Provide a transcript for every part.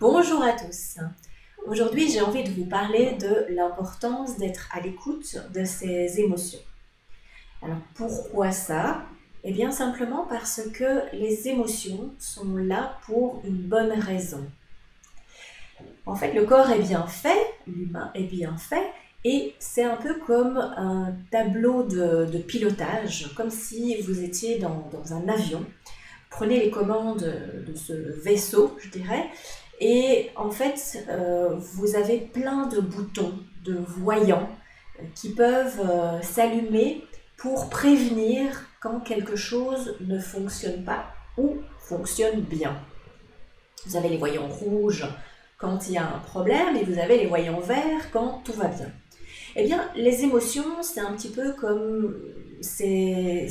Bonjour à tous. Aujourd'hui, j'ai envie de vous parler de l'importance d'être à l'écoute de ses émotions. Alors, pourquoi ça? Eh bien, simplement parce que les émotions sont là pour une bonne raison. En fait, le corps est bien fait, l'humain est bien fait, et c'est un peu comme un tableau de pilotage, comme si vous étiez dans un avion. Prenez les commandes de ce vaisseau, je dirais, et en fait, vous avez plein de boutons, de voyants qui peuvent s'allumer pour prévenir quand quelque chose ne fonctionne pas ou fonctionne bien. Vous avez les voyants rouges quand il y a un problème et vous avez les voyants verts quand tout va bien. Eh bien, les émotions, c'est un petit peu comme ces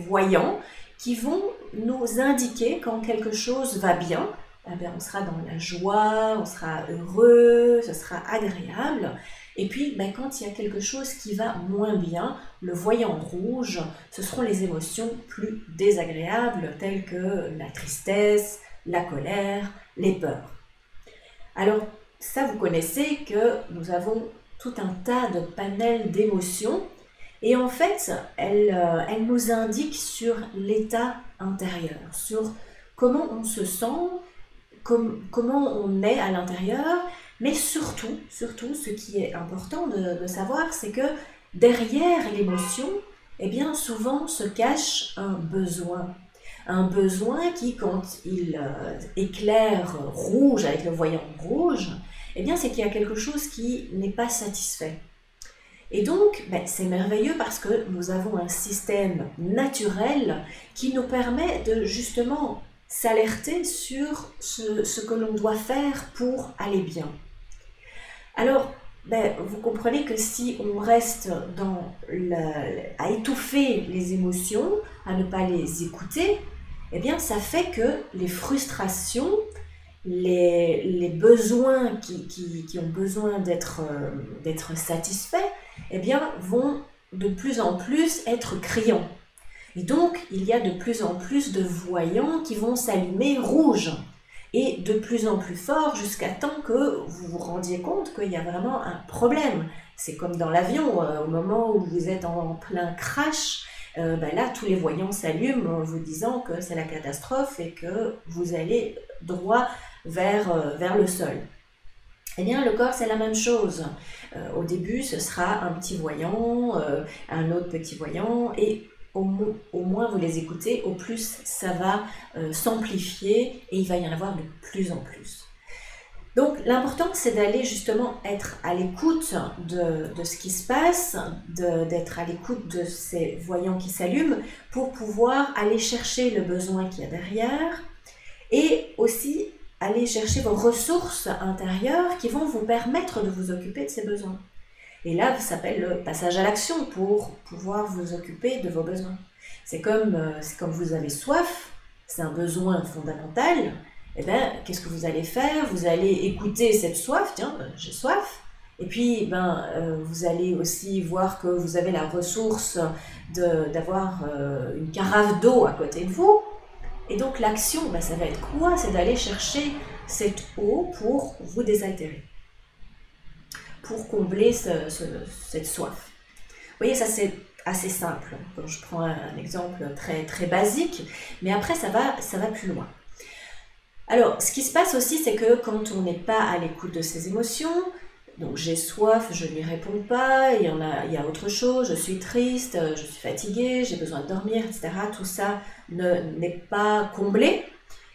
voyants qui vont nous indiquer quand quelque chose va bien. Eh bien, on sera dans la joie, on sera heureux, ce sera agréable. Et puis, quand il y a quelque chose qui va moins bien, le voyant rouge, ce seront les émotions plus désagréables, telles que la tristesse, la colère, les peurs. Alors, ça, vous connaissez que nous avons tout un tas de panels d'émotions. Et en fait, elle nous indique sur l'état intérieur, sur comment on se sent, comment on est à l'intérieur, mais surtout, ce qui est important de savoir, c'est que derrière l'émotion, eh bien souvent se cache un besoin. Un besoin qui, quand il éclaire rouge avec le voyant rouge, eh bien c'est qu'il y a quelque chose qui n'est pas satisfait. Et donc, c'est merveilleux parce que nous avons un système naturel qui nous permet de justement s'alerter sur ce que l'on doit faire pour aller bien. Alors, vous comprenez que si on reste à étouffer les émotions, à ne pas les écouter, eh bien ça fait que les frustrations, les besoins qui ont besoin d'être satisfaits, eh bien, vont de plus en plus être criants. Et donc, il y a de plus en plus de voyants qui vont s'allumer rouge. Et de plus en plus fort jusqu'à temps que vous vous rendiez compte qu'il y a vraiment un problème. C'est comme dans l'avion, au moment où vous êtes en plein crash, là, tous les voyants s'allument en vous disant que c'est la catastrophe et que vous allez droit vers le sol. Eh bien, le corps, c'est la même chose. Au début, ce sera un petit voyant, un autre petit voyant, et au moins vous les écoutez, au plus ça va s'amplifier et il va y en avoir de plus en plus. Donc, l'important, c'est d'aller justement être à l'écoute de ce qui se passe, d'être à l'écoute de ces voyants qui s'allument pour pouvoir aller chercher le besoin qu'il y a derrière et aussi aller chercher vos ressources intérieures qui vont vous permettre de vous occuper de ces besoins. Et là, ça s'appelle le passage à l'action pour pouvoir vous occuper de vos besoins. C'est comme vous avez soif, c'est un besoin fondamental. Eh bien, qu'est-ce que vous allez faire? Vous allez écouter cette soif, tiens, j'ai soif. Et puis, vous allez aussi voir que vous avez la ressource d'avoir une carafe d'eau à côté de vous. Et donc l'action, ça va être quoi? C'est d'aller chercher cette eau pour vous désaltérer, pour combler cette soif. Vous voyez, ça c'est assez simple. Donc, je prends un exemple très, très basique, mais après ça va plus loin. Alors, ce qui se passe aussi, c'est que quand on n'est pas à l'écoute de ses émotions, donc j'ai soif, je ne lui réponds pas, il y a autre chose, je suis triste, je suis fatiguée, j'ai besoin de dormir, etc. Tout ça n'est pas comblé,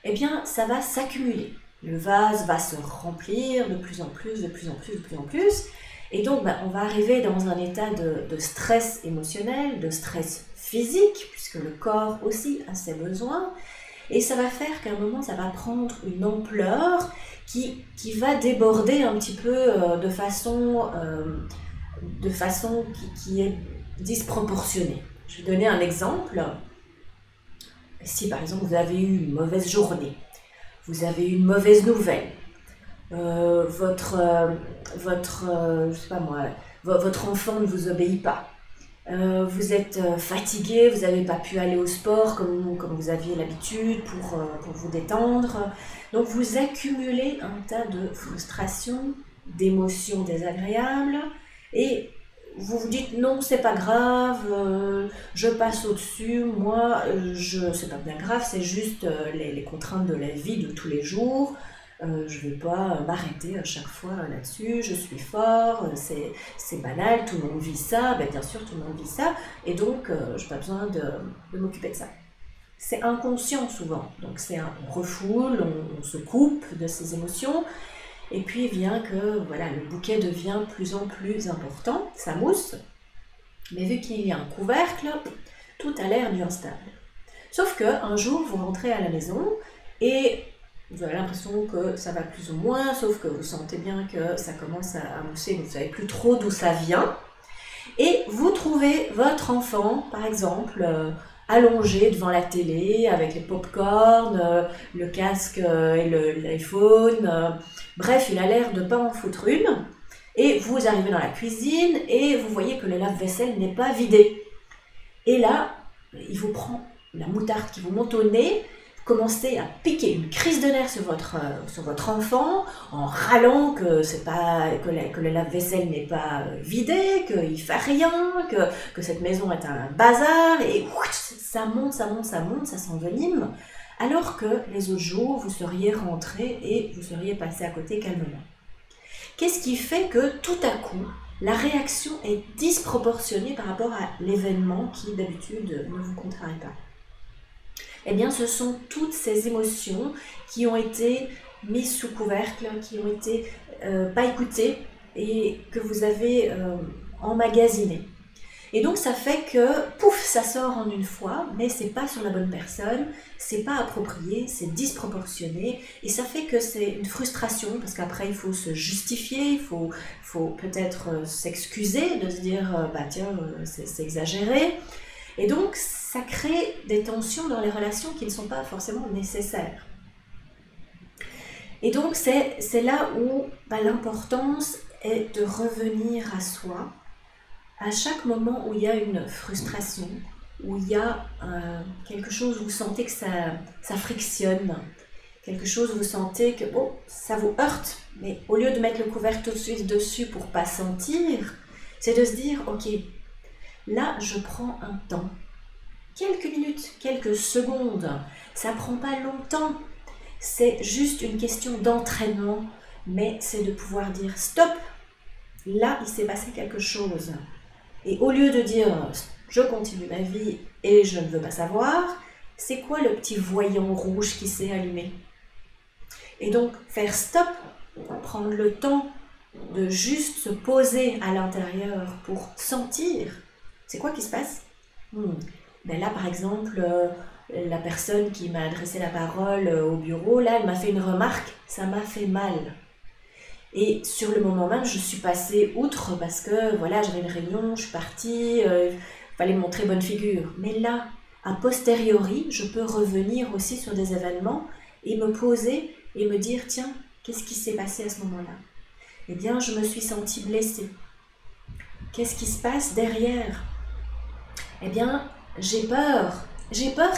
eh bien ça va s'accumuler. Le vase va se remplir de plus en plus, de plus en plus, de plus en plus. Et donc on va arriver dans un état de stress émotionnel, de stress physique, puisque le corps aussi a ses besoins. Et ça va faire qu'à un moment, ça va prendre une ampleur qui va déborder un petit peu de façon qui est disproportionnée. Je vais donner un exemple. Si par exemple vous avez eu une mauvaise journée, vous avez eu une mauvaise nouvelle, votre enfant ne vous obéit pas, vous êtes fatigué, vous n'avez pas pu aller au sport comme vous aviez l'habitude pour vous détendre. Donc vous accumulez un tas de frustrations, d'émotions désagréables et vous vous dites non, c'est pas grave, je passe au-dessus, moi, c'est pas bien grave, c'est juste les contraintes de la vie de tous les jours. Je vais pas m'arrêter à chaque fois là-dessus, je suis fort, c'est banal, tout le monde vit ça, ben, bien sûr tout le monde vit ça, et donc je n'ai pas besoin de m'occuper de ça. C'est inconscient souvent, donc on refoule, on se coupe de ses émotions, et puis vient que voilà, le bouquet devient de plus en plus important, ça mousse, mais vu qu'il y a un couvercle, tout a l'air bien stable. Sauf qu'un jour, vous rentrez à la maison et vous avez l'impression que ça va plus ou moins, sauf que vous sentez bien que ça commence à mousser, vous ne savez plus trop d'où ça vient. Et vous trouvez votre enfant, par exemple, allongé devant la télé avec les pop-corn, le casque et l'iPhone. Bref, il a l'air de ne pas en foutre une. Et vous arrivez dans la cuisine et vous voyez que le lave-vaisselle n'est pas vidé. Et là, il vous prend la moutarde qui vous monte au nez, vous commencez à piquer une crise de nerfs sur votre enfant en râlant que le lave-vaisselle n'est pas vidé, qu'il ne fait rien, que cette maison est un bazar, et ça monte, ça s'envenime, alors que les autres jours, vous seriez rentré et vous seriez passé à côté calmement. Qu'est-ce qui fait que tout à coup, la réaction est disproportionnée par rapport à l'événement qui d'habitude ne vous contrarie pas? Eh bien, ce sont toutes ces émotions qui ont été mises sous couvercle, qui ont été pas écoutées et que vous avez emmagasinées. Et donc ça fait que, pouf, ça sort en une fois, mais c'est pas sur la bonne personne, c'est pas approprié, c'est disproportionné, et ça fait que c'est une frustration, parce qu'après il faut se justifier, il faut peut-être s'excuser, de se dire, bah tiens, c'est exagéré. Et donc ça crée des tensions dans les relations qui ne sont pas forcément nécessaires. Et donc c'est là où l'importance est de revenir à soi, à chaque moment où il y a une frustration, où il y a quelque chose où vous sentez que ça frictionne, quelque chose où vous sentez que ça vous heurte, mais au lieu de mettre le couvercle tout de suite dessus pour ne pas sentir, c'est de se dire, ok, là je prends un temps, quelques minutes, quelques secondes, ça ne prend pas longtemps, c'est juste une question d'entraînement, mais c'est de pouvoir dire stop, là il s'est passé quelque chose. Et au lieu de dire « je continue ma vie et je ne veux pas savoir », c'est quoi le petit voyant rouge qui s'est allumé? Et donc faire stop, prendre le temps de juste se poser à l'intérieur pour sentir, c'est quoi qui se passe? Ben là par exemple, la personne qui m'a adressé la parole au bureau, là elle m'a fait une remarque, ça m'a fait mal. Et sur le moment même, je suis passée outre parce que voilà, j'avais une réunion, je suis partie, il fallait montrer bonne figure. Mais là, a posteriori, je peux revenir aussi sur des événements et me poser et me dire, tiens, qu'est-ce qui s'est passé à ce moment-là? Eh bien, je me suis sentie blessée. Qu'est-ce qui se passe derrière? Eh bien, j'ai peur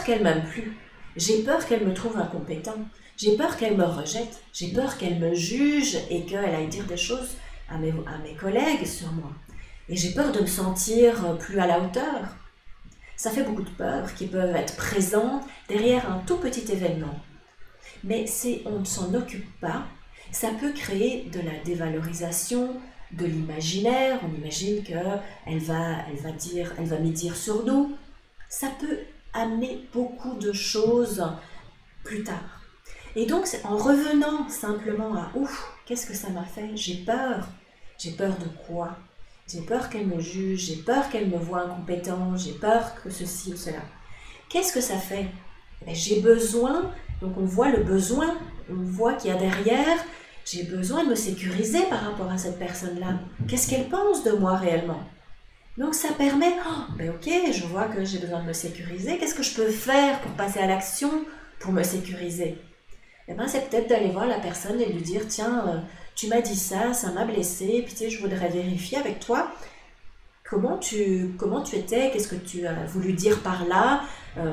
qu'elle m'aime plus. J'ai peur qu'elle me trouve incompétent. J'ai peur qu'elle me rejette. J'ai peur qu'elle me juge et qu'elle aille dire des choses à mes collègues sur moi. Et j'ai peur de me sentir plus à la hauteur. Ça fait beaucoup de peurs qui peuvent être présentes derrière un tout petit événement. Mais si on ne s'en occupe pas, ça peut créer de la dévalorisation, de l'imaginaire. On imagine qu'elle va médire sur nous. Ça peut amener beaucoup de choses plus tard. Et donc, c'est en revenant simplement à « ouf, qu'est-ce que ça m'a fait? J'ai peur. J'ai peur de quoi? J'ai peur qu'elle me juge, j'ai peur qu'elle me voie incompétent, j'ai peur que ceci ou cela. Qu'est-ce que ça fait? J'ai besoin, donc on voit le besoin, on voit qu'il y a derrière, j'ai besoin de me sécuriser par rapport à cette personne-là. Qu'est-ce qu'elle pense de moi réellement? Donc ça permet, ok, je vois que j'ai besoin de me sécuriser, qu'est-ce que je peux faire pour passer à l'action pour me sécuriser? C'est peut-être d'aller voir la personne et lui dire, tiens, tu m'as dit ça, ça m'a blessé, puis tu sais, je voudrais vérifier avec toi comment tu étais, qu'est-ce que tu as voulu dire par là.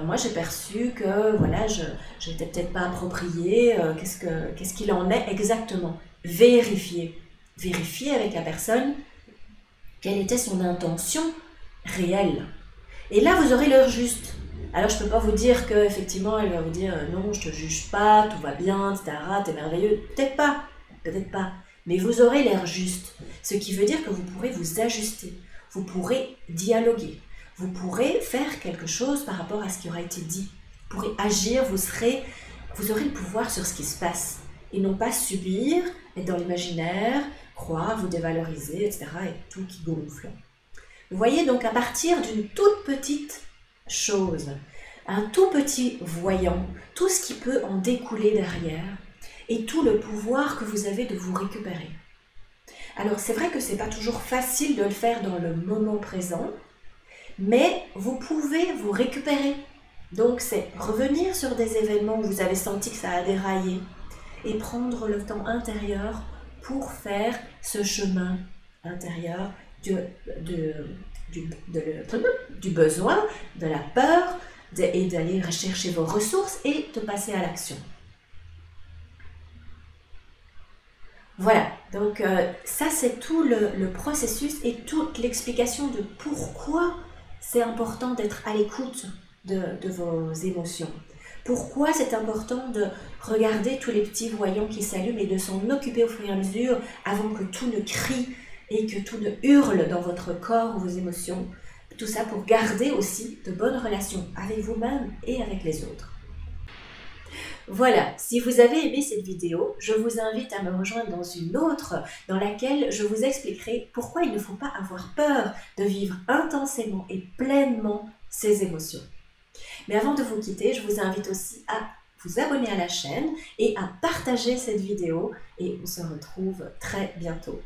Moi, j'ai perçu que voilà, je n'étais peut-être pas appropriée. Qu'est-ce qu'il en est exactement? Vérifier. Vérifier avec la personne quelle était son intention réelle. Et là, vous aurez l'heure juste. Alors, je ne peux pas vous dire qu'effectivement, elle va vous dire non, je ne te juge pas, tout va bien, etc., t'es merveilleux. Peut-être pas, peut-être pas. Mais vous aurez l'air juste. Ce qui veut dire que vous pourrez vous ajuster. Vous pourrez dialoguer. Vous pourrez faire quelque chose par rapport à ce qui aura été dit. Vous pourrez agir, vous aurez le pouvoir sur ce qui se passe. Et non pas subir, être dans l'imaginaire, croire, vous dévaloriser, etc. et tout qui gonfle. Vous voyez, donc à partir d'une toute petite chose, un tout petit voyant, tout ce qui peut en découler derrière, et tout le pouvoir que vous avez de vous récupérer. Alors c'est vrai que ce n'est pas toujours facile de le faire dans le moment présent, mais vous pouvez vous récupérer. Donc c'est revenir sur des événements où vous avez senti que ça a déraillé et prendre le temps intérieur pour faire ce chemin intérieur du besoin, de la peur, et d'aller rechercher vos ressources et de passer à l'action. Voilà, donc ça c'est tout le processus et toute l'explication de pourquoi c'est important d'être à l'écoute de vos émotions. Pourquoi c'est important de regarder tous les petits voyants qui s'allument et de s'en occuper au fur et à mesure avant que tout ne crie et que tout ne hurle dans votre corps ou vos émotions. Tout ça pour garder aussi de bonnes relations avec vous-même et avec les autres. Voilà, si vous avez aimé cette vidéo, je vous invite à me rejoindre dans une autre dans laquelle je vous expliquerai pourquoi il ne faut pas avoir peur de vivre intensément et pleinement ses émotions. Mais avant de vous quitter, je vous invite aussi à vous abonner à la chaîne et à partager cette vidéo et on se retrouve très bientôt.